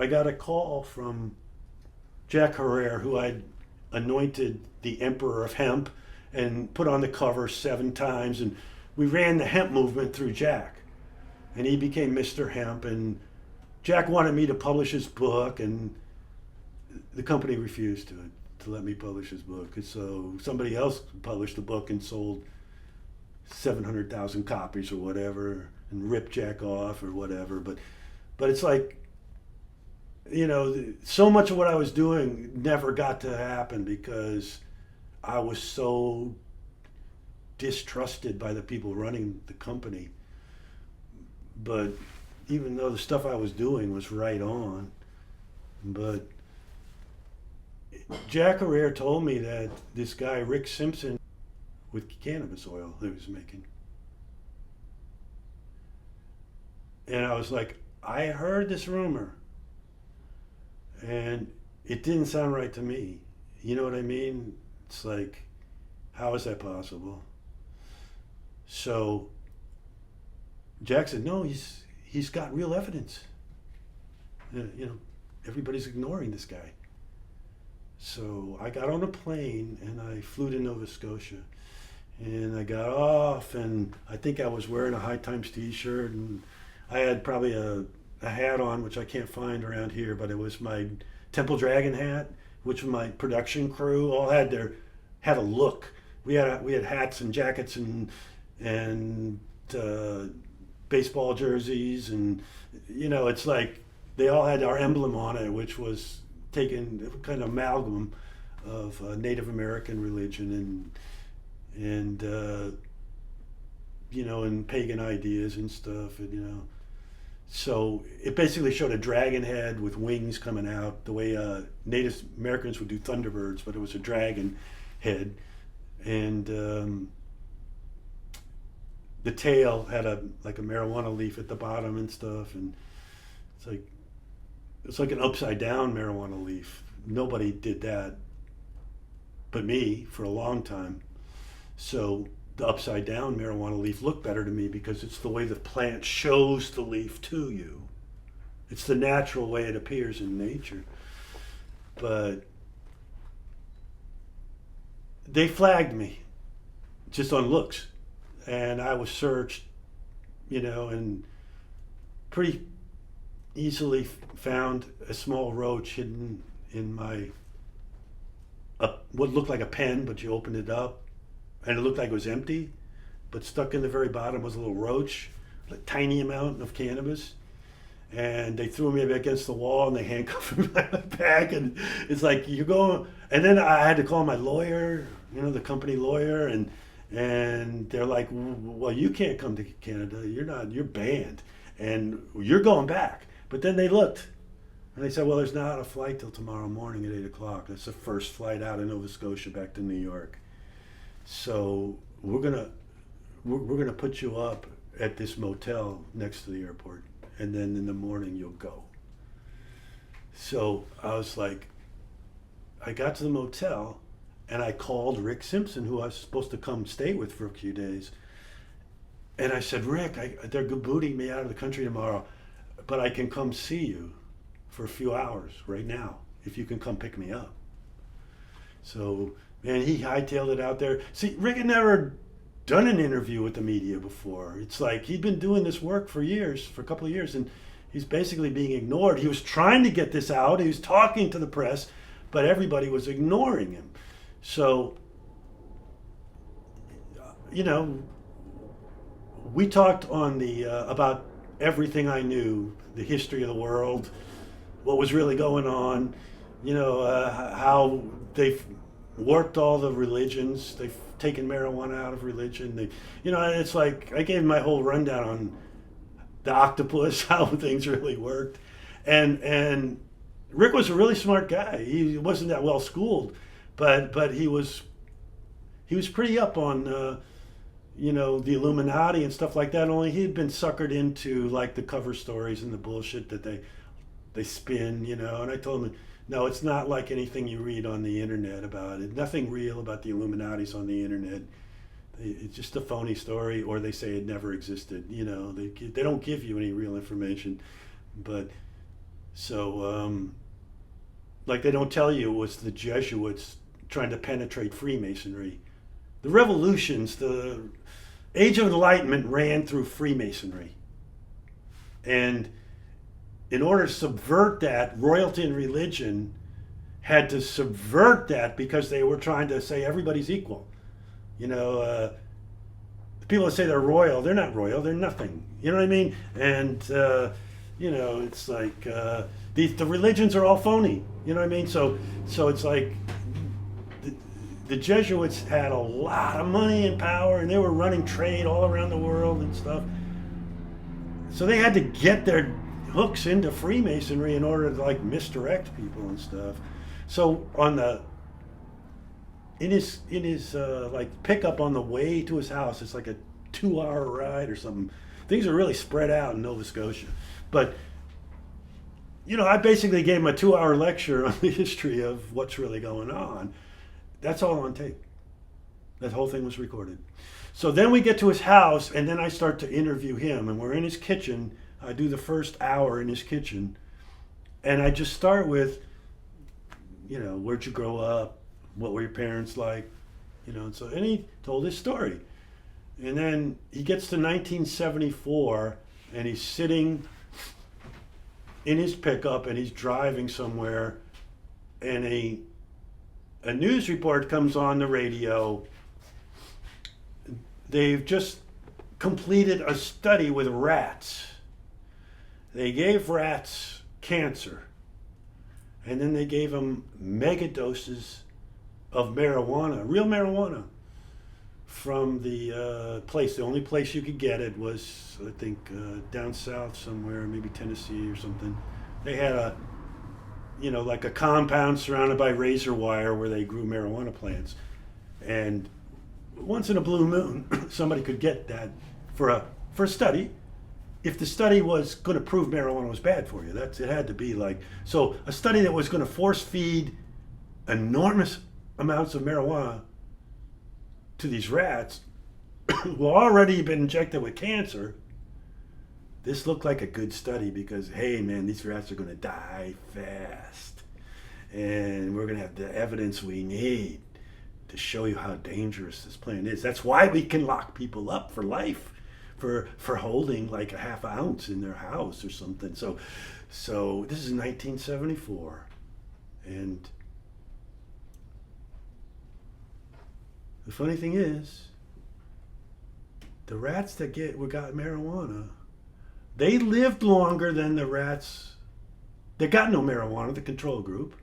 I got a call from Jack Herrera, who I'd anointed the emperor of hemp and put on the cover 7 times. And we ran the hemp movement through Jack. And he became Mr. Hemp. And Jack wanted me to publish his book, and the company refused to let me publish his book. And so somebody else published the book and sold 700,000 copies or whatever, and ripped Jack off or whatever. But it's like, so much of what I was doing never got to happen because I was so distrusted by the people running the company. But even though the stuff I was doing was right on, but Jack Herrera told me that this guy, Rick Simpson, with cannabis oil that he was making. And I was like, I heard this rumor, and it didn't sound right to me. You know what I mean? It's like, how is that possible? So Jack said, no, he's got real evidence. Everybody's ignoring this guy. So I got on a plane and I flew to Nova Scotia. And I got off, and I think I was wearing a High Times t-shirt, and I had probably a hat on, which I can't find around here, but it was my Temple Dragon hat, which my production crew all had a look. We had hats and jackets and baseball jerseys, and it's like they all had our emblem on it, which was taken kind of amalgam of Native American religion and and pagan ideas and stuff, and so it basically showed a dragon head with wings coming out, the way Native Americans would do Thunderbirds, but it was a dragon head, and the tail had a marijuana leaf at the bottom and stuff, and it's like an upside down marijuana leaf. Nobody did that but me for a long time. So the upside down marijuana leaf looked better to me because it's the way the plant shows the leaf to you. It's the natural way it appears in nature. But they flagged me just on looks. And I was searched, and pretty easily found a small roach hidden in my, what looked like a pen, but you opened it up and it looked like it was empty, but stuck in the very bottom was a little roach, a tiny amount of cannabis. And they threw me against the wall and they handcuffed me back, and it's like, you're going. And then I had to call my lawyer, the company lawyer, and they're like, well, you can't come to Canada. You're banned, and you're going back. But then they looked, and they said, well, there's not a flight till tomorrow morning at 8 o'clock. That's the first flight out of Nova Scotia back to New York. So we're gonna put you up at this motel next to the airport, and then in the morning you'll go. So I was like, I got to the motel, and I called Rick Simpson, who I was supposed to come stay with for a few days. And I said, Rick, they're booting me out of the country tomorrow, but I can come see you for a few hours right now, if you can come pick me up. So, man, he hightailed it out there. See, Rick had never done an interview with the media before. It's like he'd been doing this work for a couple of years, and he's basically being ignored. He was trying to get this out. He was talking to the press, but everybody was ignoring him. So, we talked on the about everything I knew, the history of the world, what was really going on, how they've warped all the religions, they've taken marijuana out of religion. And it's like I gave my whole rundown on the octopus, how things really worked, and Rick was a really smart guy. He wasn't that well schooled, but he was pretty up on the Illuminati and stuff like that. Only he'd been suckered into like the cover stories and the bullshit that they spin, And I told him, no, it's not like anything you read on the internet about it. Nothing real about the Illuminati's on the internet. It's just a phony story, or they say it never existed. They don't give you any real information. But So, like they don't tell you, it was the Jesuits trying to penetrate Freemasonry. The revolutions, the Age of Enlightenment ran through Freemasonry. And in order to subvert that, royalty and religion had to subvert that because they were trying to say everybody's equal. You know, the people that say they're royal, they're not royal, they're nothing. You know what I mean? And, you know, it's like the religions are all phony. You know what I mean? So it's like the Jesuits had a lot of money and power, and they were running trade all around the world and stuff. So they had to get their hooks into Freemasonry in order to like misdirect people and stuff. So in his like pickup on the way to his house, it's like a 2-hour ride or something. Things are really spread out in Nova Scotia, but you know, I basically gave him a 2-hour lecture on the history of what's really going on. That's all on tape. That whole thing was recorded. So then we get to his house, and then I start to interview him, and we're in his kitchen. I do the first hour in his kitchen, and I just start with, you know, where'd you grow up? What were your parents like? You know, and he told his story. And then he gets to 1974, and he's sitting in his pickup, and he's driving somewhere, and a news report comes on the radio. They've just completed a study with rats. They gave rats cancer, and then they gave them mega doses of marijuana, real marijuana, from the place. The only place you could get it was, I think, down south somewhere, maybe Tennessee or something. They had a, you know, like a compound surrounded by razor wire where they grew marijuana plants. And once in a blue moon, somebody could get that for a study. If the study was going to prove marijuana was bad for you, it had to be like, so a study that was going to force feed enormous amounts of marijuana to these rats who already been injected with cancer. This looked like a good study because, hey man, these rats are going to die fast, and we're going to have the evidence we need to show you how dangerous this plant is. That's why we can lock people up for life for holding like a half ounce in their house or something. So this is 1974, and the funny thing is, the rats that got marijuana, they lived longer than the rats that got no marijuana, the control group.